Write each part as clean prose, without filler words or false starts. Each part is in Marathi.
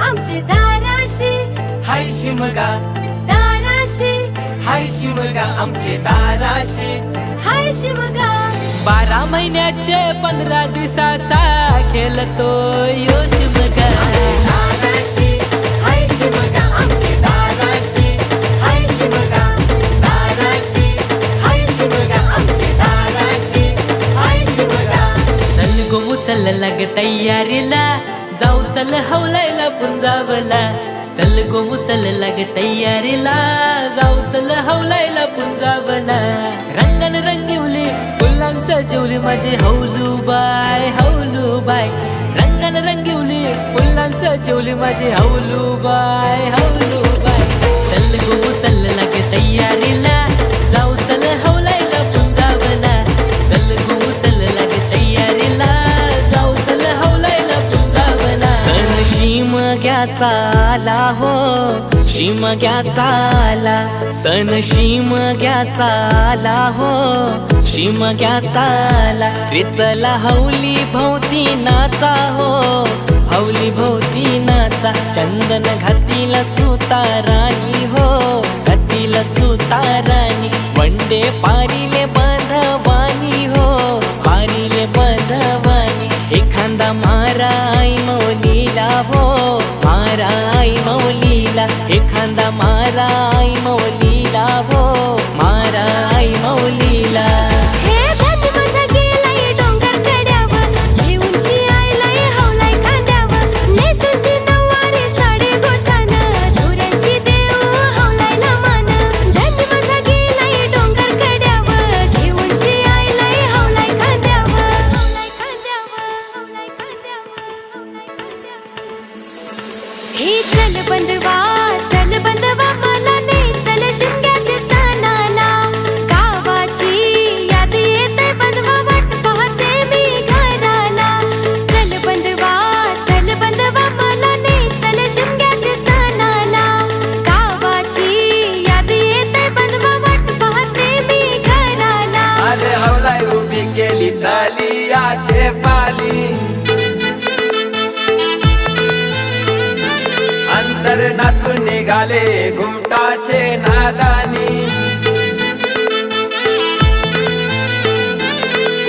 आमचे दाराशी हाय शिमगा दाराशी हाय शिमगा आमचे दाराशी हाय शिमगा 12 महिन्याचे 15 दिवसाचा खेळतो यो शिमगा दाराशी हाय शिमगा आमचे दाराशी हाय शिमगा दाराशी हाय शिमगा आमचे दाराशी हाय शिमगा चल गो चल लाग तयारीला जाऊ चल हवलायला पुंजावला चल गो चल लाग तयारीला जाऊ चल हवलायला पुंजावला रंगन रंगिवली फुलांच सजवली माझी हौलूबाई हौलूबाई रंगन रंगिवली फुलांच सजवली माझी हौलूबाई हौलूबाई चल गो चल लाग तयारीला जाऊ चल हवलायला पुंजावला चल गो चल लाग तयारीला जाऊ चल हवलायला पुंजावला सण शिमग्याचा आला हो शिमग्याचा आला सण शिमग्याचा आला हो शिमग्याचा आला रे चला हौली भोवती नाचा हो हौली भोवती नाचा चंदन घातील सुताराणी हो घातील सुताराणी वंडे पारिले बंधवानी हो पारिले बंधवानी एखादा मारा आई मौलीला हो मारा आई मौलीला एखादा मारा आई मौलीला हो मारा आई मौलीला हे भाती माझा गेलाय डोंगर कड्यावर घेऊन शियायलाय हवलाय खांद्यावर नेसूशी नऊवारी साडी गोछान धुऱ्यांशी देव हवलायला मान भाती माझा गेलाय डोंगर कड्यावर घेऊन शियायलाय हवलाय खांद्यावर हवलाय खांद्यावर हवलाय खांद्यावर हे चल बंधवा मला नाही चल शिमग्याच्या सणाला गावाची याद येते बंधवा वाट पाहते मी घराला चल बंधवा मला नाही चल शिमग्याच्या सणाला गावाची याद येते बंधवा वाट पाहते मी घराला अरे हवलाय उभी केली तालियाचे पाली अंतर नाचून निघाले घुमटाचे नादानी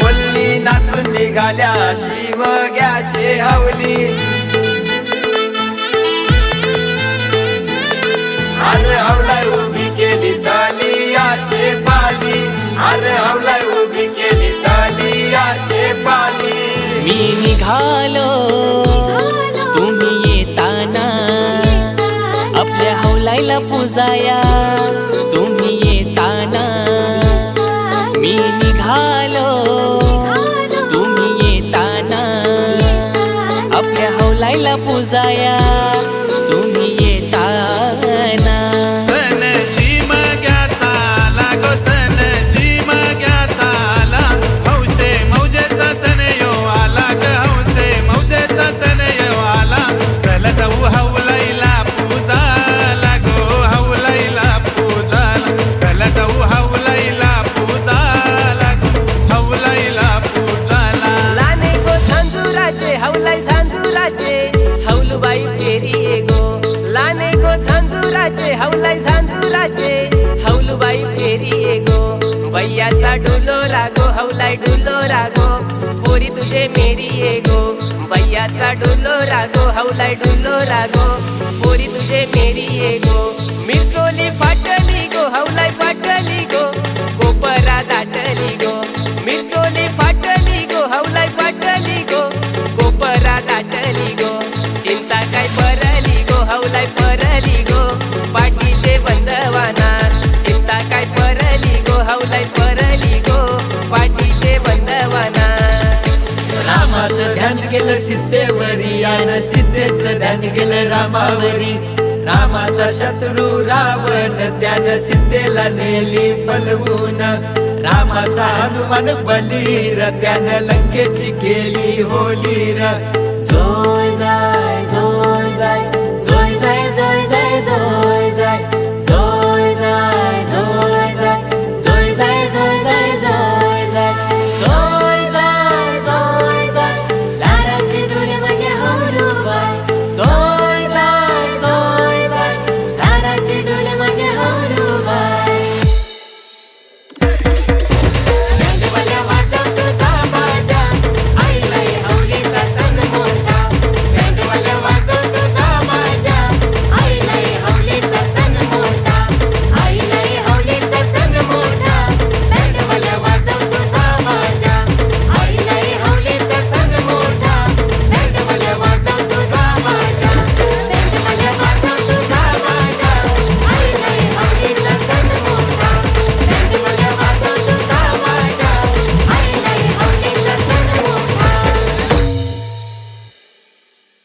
कोल्ली नाचून निघाल्या शिमग्याचे हवली अरे हवलाय उभी केली तालियाचे पाली अरे हवलाय उभी केली तालियाचे पाली मी निघालो तुम्ही येताना आपल्या हौलायला पुजाया तुम्ही येताना मी निघालो तुम्ही येताना आपल्या हौलायला पुजाया तुम्ही येताना सन शिमग्याचा आला गो सन शिमग्याचा आला हौशे मौजेचा सण यो आला ग हौशे मौजेचा सण यो आला चल जाऊ हौलाईला पूजाला गो हौलाईला पूजाला चल जाऊ हौलाईला पूजाला गो हौलाईला पूजाला लाने गो झांजुराचे हौलाई झांजुराचे हौलूबाई फेरी ये गो लाने गो झांजुराचे हौलाई झांजुराचे हौलूबाई फेरी ये गो बैयाचा डुलो रागो हौलाई डुलो रागो पोरी तुझे मेरी ये गो बैयाचा डुलो रागो हौलाई डुलो रागो पोरी तुझे मेरी ये गो मिरचोली फाटली गो हौलाई फाटली गो कोपरा दाटली गो मिरचोली फाटली गो हौलाई फाटली गो कोपरा दाटली गो चिंता काय परली गो हौलाई परली गो पाठीचे बंदवाना चिंता काय परली गो हौलाई परली गो पाठीचे बंदवाना रामाचं ध्यान गेलं सीतेवरी यानं सीतेचं ध्यान गेलं रामावरी रामाचा शत्रू रावण त्यानं सीतेला नेली पलवून रामाचा हनुमान बलीर त्यानं लंकेची केली होलीर जो